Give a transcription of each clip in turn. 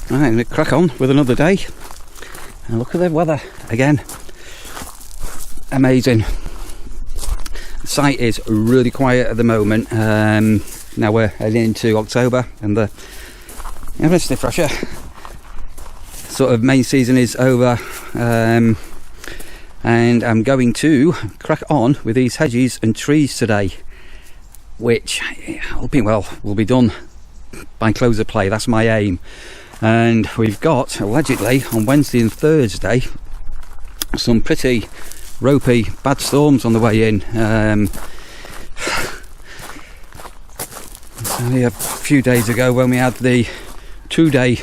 Right, I'm going to crack on with another day. And look at the weather again. Amazing. The site is really quiet at the moment. Now we're heading into October and the fresher sort of main season is over. And I'm going to crack on with these hedges and trees today, which will be done by close of play. That's my aim. And we've got allegedly on Wednesday and Thursday some pretty ropey bad storms on the way in. Only a few days ago when we had the 2-day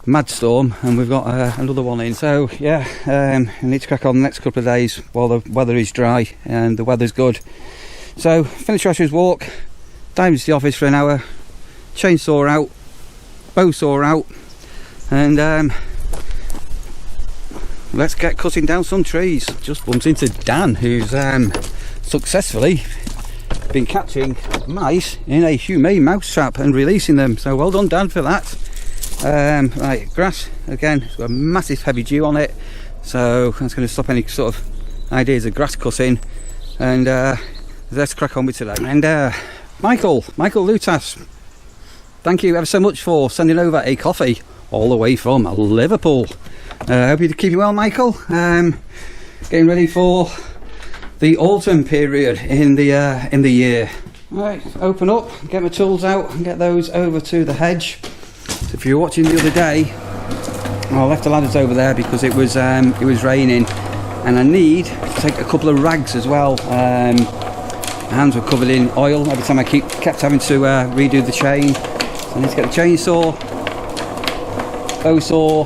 mad storm, and we've got another one in. So yeah, I need to crack on the next couple of days while the weather is dry and the weather's good. So finish Rasher's walk, dive into the office for an hour, chainsaw out, bow saw out, and let's get cutting down some trees. Just bumped into Dan, who's successfully been catching mice in a humane mouse trap and releasing them. So well done, Dan, for that. Right, grass again. It's got a massive heavy dew on it, so that's going to stop any sort of ideas of grass cutting. And let's crack on with today. And Michael Lutas, thank you ever so much for sending over a coffee all the way from Liverpool. Hope you're keeping well, Michael. Getting ready for the autumn period in the year. Right, open up, get my tools out and get those over to the hedge. So if you were watching the other day, I left the ladders over there because it was raining, and I need to take a couple of rags as well. My hands were covered in oil every time I kept having to redo the chain. So I need to get a chainsaw, bow saw,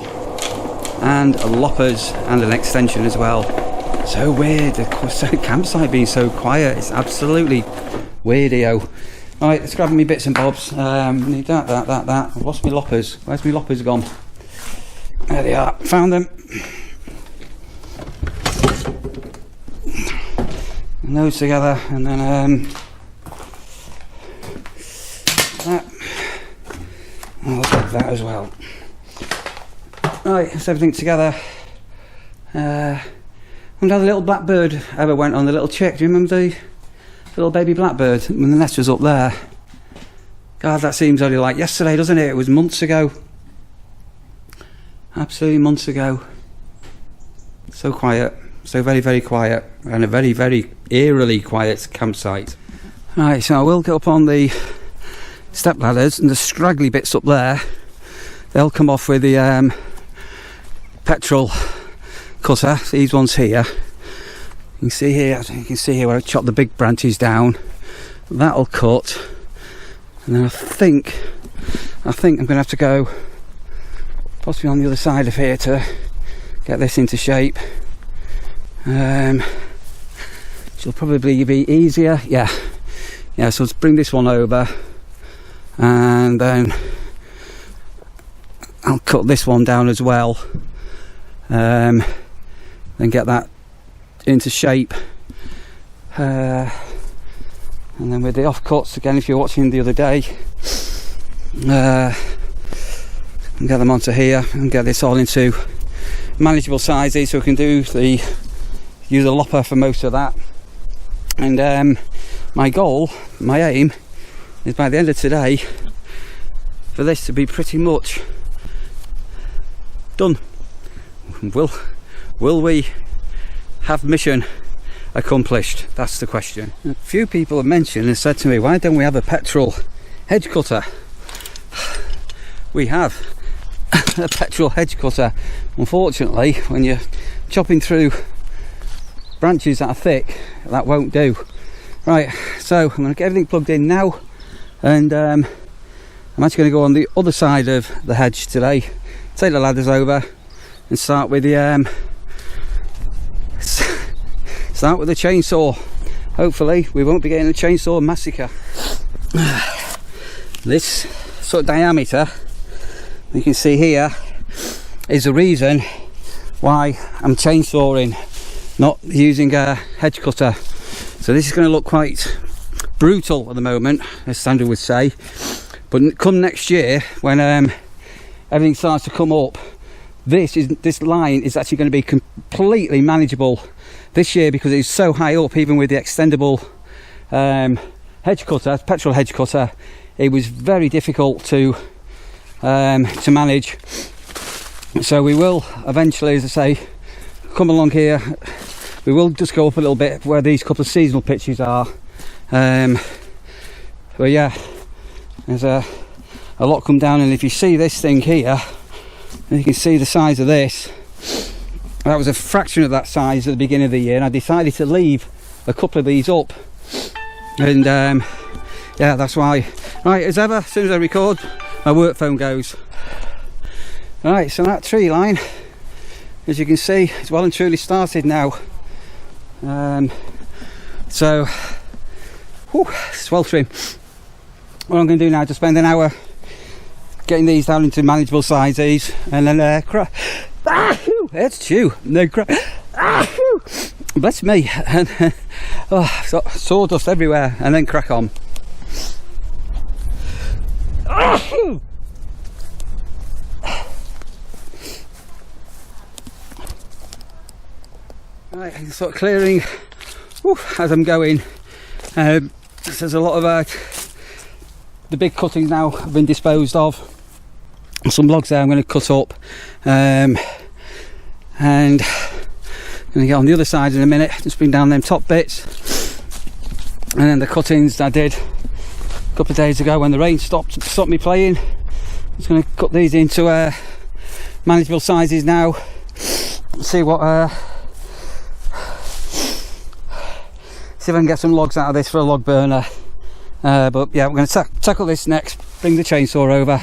and loppers, and an extension as well. So weird, the campsite being so quiet. It's absolutely weirdio. Right, let's grab me bits and bobs. Need that. I've lost my loppers. Where's my loppers gone? There they are. Found them. And those together, and then that. I'll get that as well. Right, that's everything together. I wonder how the little blackbird ever went on, the little chick. Do you remember the little baby blackbird when the nest was up there? God, that seems only like yesterday, doesn't it? It was months ago. Absolutely months ago. So quiet, so very, very quiet, and a very, very eerily quiet campsite. Right, so I will get up on the step ladders, and the scraggly bits up there, they'll come off with the petrol cutter. These ones here, you can see here where I chopped the big branches down. That'll cut, and then I think I'm going to have to go possibly on the other side of here to get this into shape. She'll probably be easier. Yeah. So let's bring this one over, and then I'll cut this one down as well. Then get that into shape, and then with the offcuts again, if you're watching the other day, and get them onto here and get this all into manageable sizes, so we can use a lopper for most of that. And my goal, my aim, is by the end of today for this to be pretty much done. Will we have mission accomplished? That's the question. A few people have mentioned and said to me, why don't we have a petrol hedge cutter? We have a petrol hedge cutter. Unfortunately, when you're chopping through branches that are thick, that won't do. Right, so I'm going to get everything plugged in now, and I'm actually going to go on the other side of the hedge today, take the ladders over and start with the chainsaw. Hopefully we won't be getting a chainsaw massacre. This sort of diameter you can see here is the reason why I'm chainsawing, not using a hedge cutter. So this is going to look quite brutal at the moment, as Sandra would say, but come next year when everything starts to come up, this line is actually going to be completely manageable this year, because it's so high up. Even with the extendable hedge cutter, petrol hedge cutter, it was very difficult to manage. So we will eventually, as I say, come along here. We will just go up a little bit where these couple of seasonal pitches are. But yeah, there's a lot come down, and if you see this thing here, you can see the size of this. That was a fraction of that size at the beginning of the year, and I decided to leave a couple of these up. And yeah, that's why. Right, as ever, as soon as I record, my work phone goes. Right, so that tree line, as you can see, it's well and truly started now. So whew, it's well trimmed. What I'm going to do now is to spend an hour getting these down into manageable sizes, and then it's chew. No bless me, and sawdust everywhere, and then crack on. Right, I'm sort of clearing as I'm going. There's a lot of the big cuttings now have been disposed of. Some logs there I'm going to cut up, and I'm going to get on the other side in a minute. Just bring down them top bits, and then the cuttings I did a couple of days ago when the rain stopped me playing. I'm just going to cut these into manageable sizes now. See what. See if I can get some logs out of this for a log burner. But yeah, we're going to tackle this next. Bring the chainsaw over.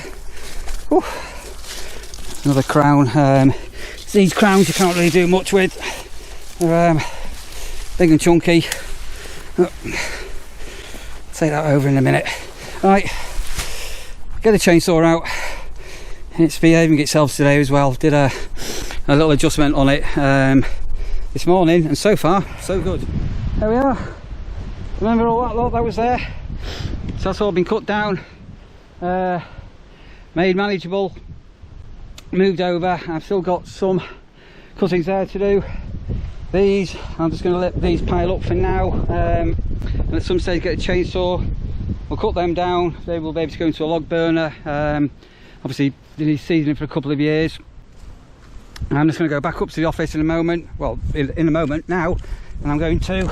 Whew. Another crown. These crowns you can't really do much with. They're big and chunky. Take that over in a minute. Right, get the chainsaw out. It's behaving itself today as well. Did a little adjustment on it this morning, and so far so good. There we are. Remember all that lot that was there? So that's all been cut down, made manageable, moved over. I've still got some cuttings there to do. These, I'm just going to let these pile up for now, and at some stage get a chainsaw. We'll cut them down. They will be able to go into a log burner. Obviously they need seasoning for a couple of years. I'm just going to go back up to the office in a moment, well in a moment now, and I'm going to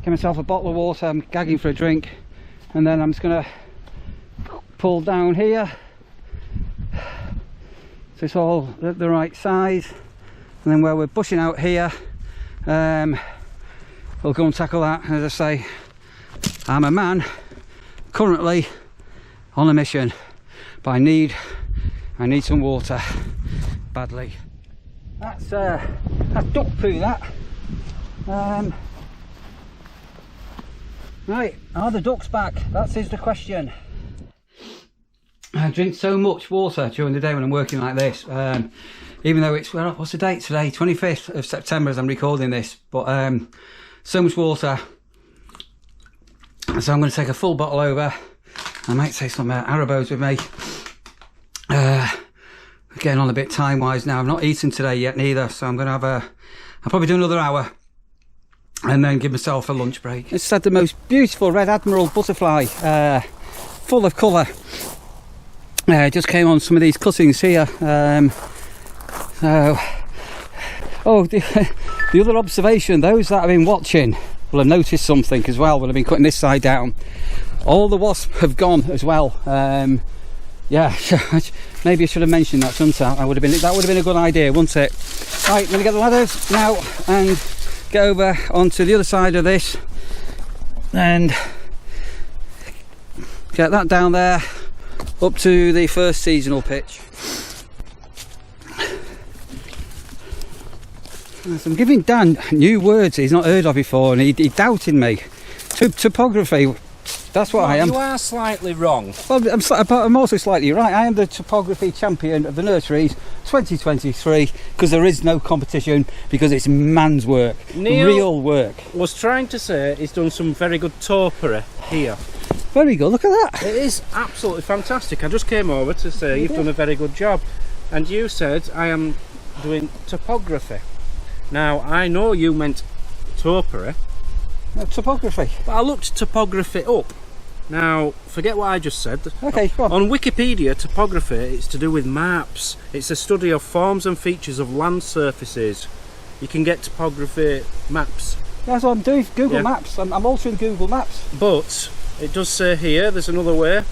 get myself a bottle of water. I'm gagging for a drink, and then I'm just going to pull down here so it's all the right size, and then where we're bushing out here, we'll go and tackle that. As I say, I'm a man currently on a mission, but I need some water badly. That's duck poo, that. Right, are the ducks back? That is the question. I drink so much water during the day when I'm working like this, even though it's, well, what's the date today? 25th of September as I'm recording this, but so much water. So I'm going to take a full bottle over. I might take some Arabos with me. Getting on a bit time wise now. I've not eaten today yet neither, so I'm going to have I'll probably do another hour and then give myself a lunch break. It's had the most beautiful red admiral butterfly, full of colour. Just came on some of these cuttings here. The other observation, those that have been watching will have noticed something as well when I've been cutting this side down. All the wasps have gone as well. Yeah, maybe I should have mentioned that, shouldn't I? That would have been a good idea, wouldn't it? Right, I'm going to get the ladders now and get over onto the other side of this and get that down there up to the first seasonal pitch. So I'm giving Dan new words he's not heard of before, and he doubted me. Topography. That's what I am. You are slightly wrong. Well, I'm also slightly right. I am the topography champion of the nurseries 2023, because there is no competition, because it's man's work, Neil real work. Was trying to say he's done some very good topiary here. Very good, look at that. It is absolutely fantastic. I just came over to say you've done a very good job. And you said I am doing topography. Now, I know you meant topiary. No, topography. But I looked topography up. Now, forget what I just said. Okay, go on. On Wikipedia, topography is to do with maps. It's a study of forms and features of land surfaces. You can get topography maps. That's what I'm doing, Google Maps. I'm altering Google Maps. But it does say here, there's another way,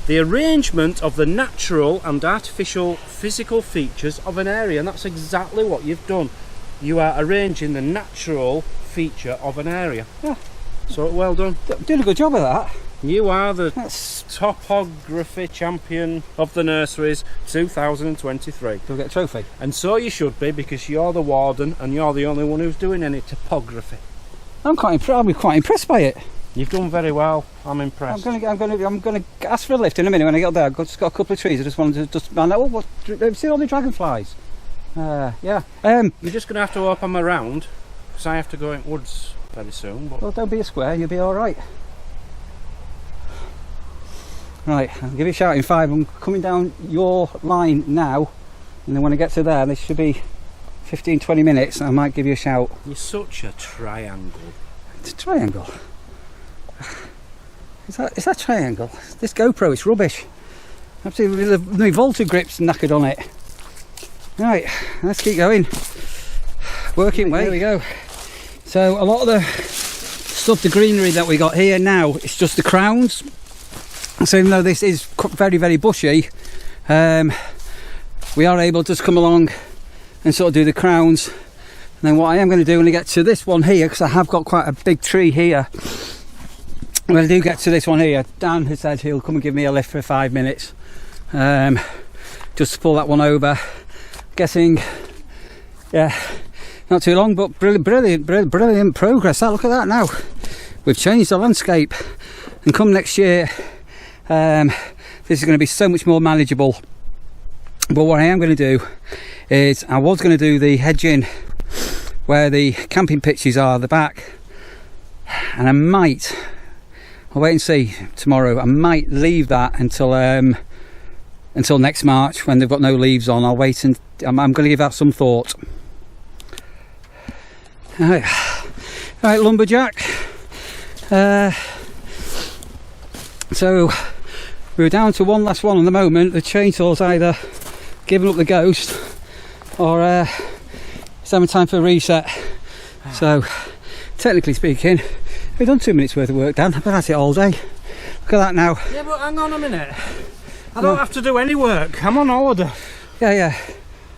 the arrangement of the natural and artificial physical features of an area, and that's exactly what you've done. You are arranging the natural feature of an area. Yeah. So well done. Doing a good job of that. You are the topography champion of the nurseries 2023. You'll get a trophy. And so you should be, because you're the warden and you're the only one who's doing any topography. I'm quite impressed by it. You've done very well. I'm impressed. I'm going to ask for a lift in a minute when I get there. I've just got a couple of trees. I just wanted to find out. Oh, have seen all the dragonflies? Yeah. You're just going to have to open them around, because I have to go in woods very soon. But well, don't be a square. You'll be all right. Right, I'll give you a shout in 5. I'm coming down your line now, and then when I get to there, this should be 15-20 minutes. I might give you a shout. You're such a triangle. It's a triangle. Is that triangle? This GoPro is rubbish. Absolutely, my Volta grip's knackered on it. Right, let's keep going. Working way. Here we go. So a lot of the stuff, the greenery that we got here now, it's just the crowns. So even though this is very, very bushy, we are able to just come along and sort of do the crowns. And then what I am going to do when I get to this one here, because I have got quite a big tree here, when I do get to this one here, Dan has said he'll come and give me a lift for 5 minutes, just to pull that one over. Guessing, yeah, not too long, but brilliant progress. Look at that now. We've changed the landscape, and come next year, this is going to be so much more manageable. But what I am going to do is, I was going to do the hedging where the camping pitches are at the back, and I'll wait and see tomorrow. I might leave that until next March when they've got no leaves on. I'll wait, and I'm going to give that some thought. All right, lumberjack. So we're down to one last one at the moment. The chainsaw's either giving up the ghost or it's having time for a reset. So technically speaking, we've done 2 minutes worth of work, Dan. I've been at it all day. Look at that now. Yeah, but hang on a minute. I don't have to do any work. I'm on holiday. Yeah.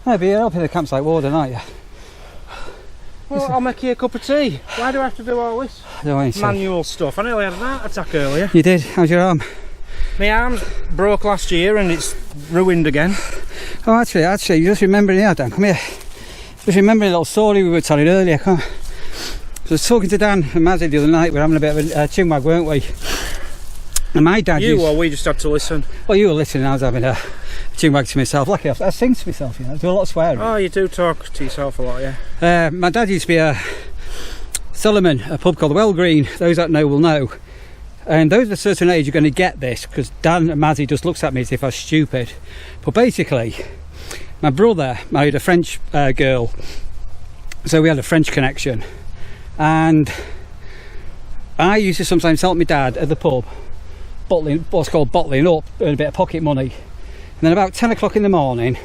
No, but you're helping the campsite warden, aren't you? Well, I'll make you a cup of tea. Why do I have to do all this manual stuff? I nearly had an heart attack earlier. You did? How's your arm? My arm broke last year and it's ruined again. Oh, actually, you just remembering here, Dan. Come here. Just remembering a little story we were telling earlier. Come on. So I was talking to Dan and Mazzy the other night. We were having a bit of a chinwag, weren't we? And my dad or we just had to listen? Well, you were listening. I was having a chinwag to myself. Lucky I sing to myself, you know. I do a lot of swearing. Oh, you do talk to yourself a lot, yeah. My dad used to be a Solomon, a pub called the Well Green. Those that know will know. And those of a certain age are going to get this, because Dan and Mazzy just looks at me as if I was stupid. But basically, my brother married a French girl, so we had a French connection. And I used to sometimes help my dad at the pub, bottling up, earn a bit of pocket money. And then about 10 o'clock in the morning,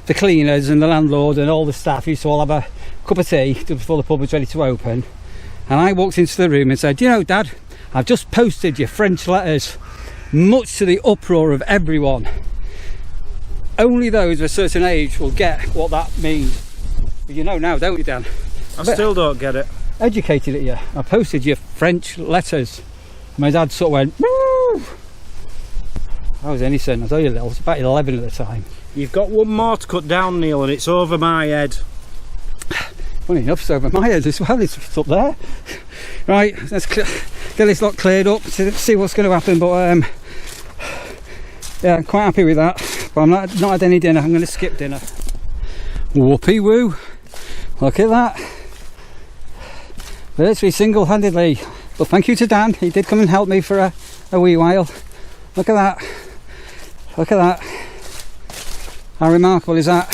the cleaners and the landlord and all the staff used to all have a cup of tea before the pub was ready to open. And I walked into the room and said, you know, Dad, I've just posted your French letters, much to the uproar of everyone. Only those of a certain age will get what that means. But you know now, don't you, Dan? I still don't get it. Educated at you. I posted your French letters. My dad sort of went, woo! I was innocent, I tell you, I was about 11 at the time. You've got one more to cut down, Neil, and it's over my head. Funny enough, it's over my head as well. It's up there. Right, let's get this lot cleared up to see what's going to happen. But yeah, I'm quite happy with that. But I'm not had any dinner. I'm going to skip dinner. Whoopee woo! Look at that. Literally single-handedly. But thank you to Dan. He did come and help me for a a wee while. Look at that. Look at that. How remarkable is that?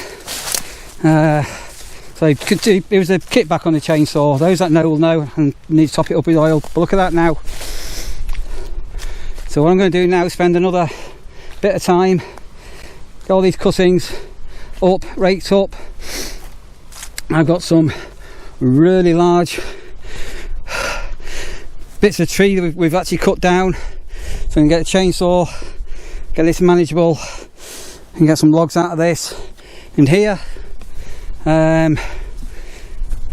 So it was a kit back on the chainsaw. Those that know will know, and need to top it up with oil. But look at that now. So what I'm going to do now is spend another bit of time, get all these cuttings up, raked up. I've got some really large bits of tree that we've actually cut down, so I can get a chainsaw, get this manageable, and get some logs out of this. And here, and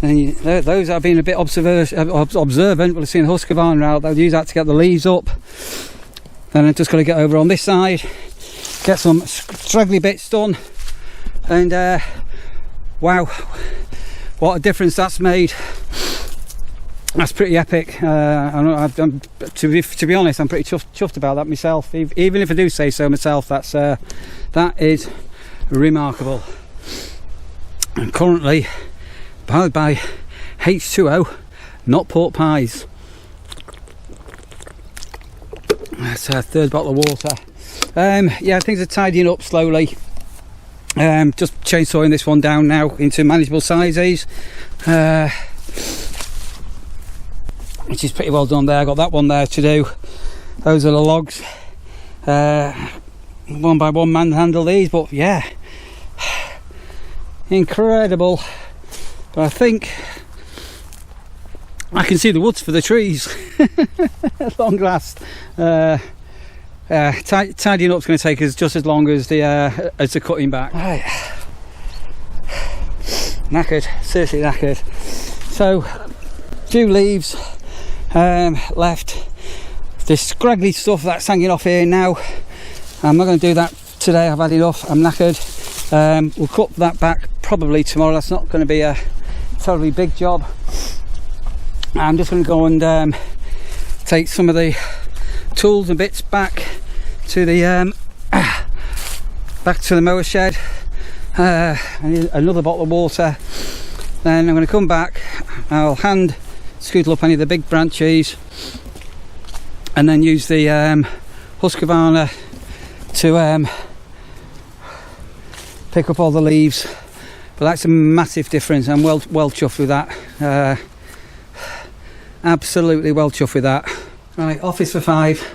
those that have been a bit observant will have seen a Husqvarna out. They'll use that to get the leaves up. Then I've just got to get over on this side, get some straggly bits done, and wow, what a difference that's made. That's pretty epic. To be honest, I'm pretty chuffed about that myself. Even if I do say so myself, that is remarkable. I'm currently powered by H2O, not pork pies. That's our third bottle of water. Yeah, things are tidying up slowly. Just chainsawing this one down now into manageable sizes, which is pretty well done there. I got that one there to do. Those are the logs. One by one man handle these, but yeah, incredible. But I think I can see the woods for the trees at long last. Tidying up is going to take us just as long as the cutting back. Right. Knackered, seriously knackered. So, few leaves left. This scraggly stuff that's hanging off here now, I'm not going to do that today. I've had enough. I'm knackered. We'll cut that back probably tomorrow. That's not going to be a terribly big job. I'm just going to go and take some of the tools and bits back to the mower shed. I need another bottle of water. Then I'm going to come back. I'll hand scootle up any of the big branches, and then use the Husqvarna to pick up all the leaves. But that's a massive difference. I'm well chuffed with that. Absolutely well chuffed with that. Right, office for 5.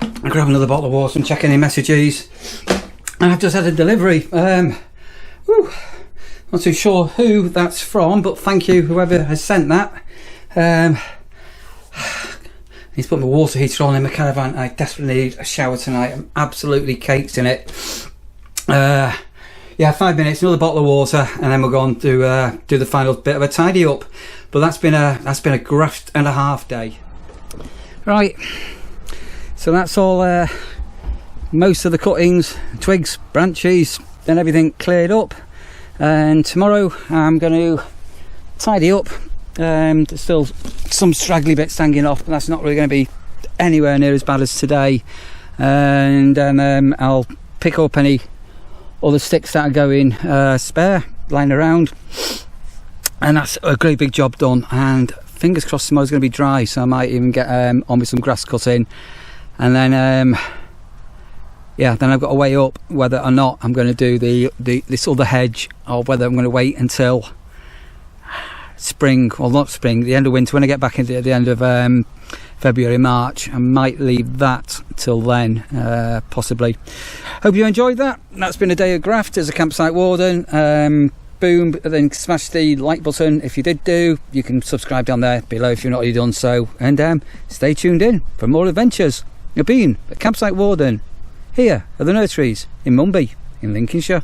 I'll grab another bottle of water and check any messages. And I've just had a delivery. Not too sure who that's from, but thank you whoever has sent that. I need to put my water heater on in my caravan. I desperately need a shower tonight. I'm absolutely caked in it. Yeah, 5 minutes, another bottle of water, and then we'll go on to do the final bit of a tidy up. But that's been a graft and a half day. Right, so that's all. Most of the cuttings, twigs, branches, and everything cleared up. And tomorrow I'm going to tidy up. There's still some straggly bits hanging off, but that's not really going to be anywhere near as bad as today. And then I'll pick up any other sticks that are going spare, lying around, and that's a great big job done. And fingers crossed tomorrow's going to be dry, so I might even get on with some grass cutting. And then yeah, then I've got to weigh up whether or not I'm going to do this other hedge, or whether I'm going to wait until spring, well not spring, the end of winter, when I get back into the end of February, March. I might leave that till then, possibly. Hope you enjoyed that. That's been a day of graft as a campsite warden. Boom, then smash the like button if you did do. You can subscribe down there below if you've not already done so, and stay tuned in for more adventures. You've been a campsite warden here at the nurseries in Mumby in Lincolnshire.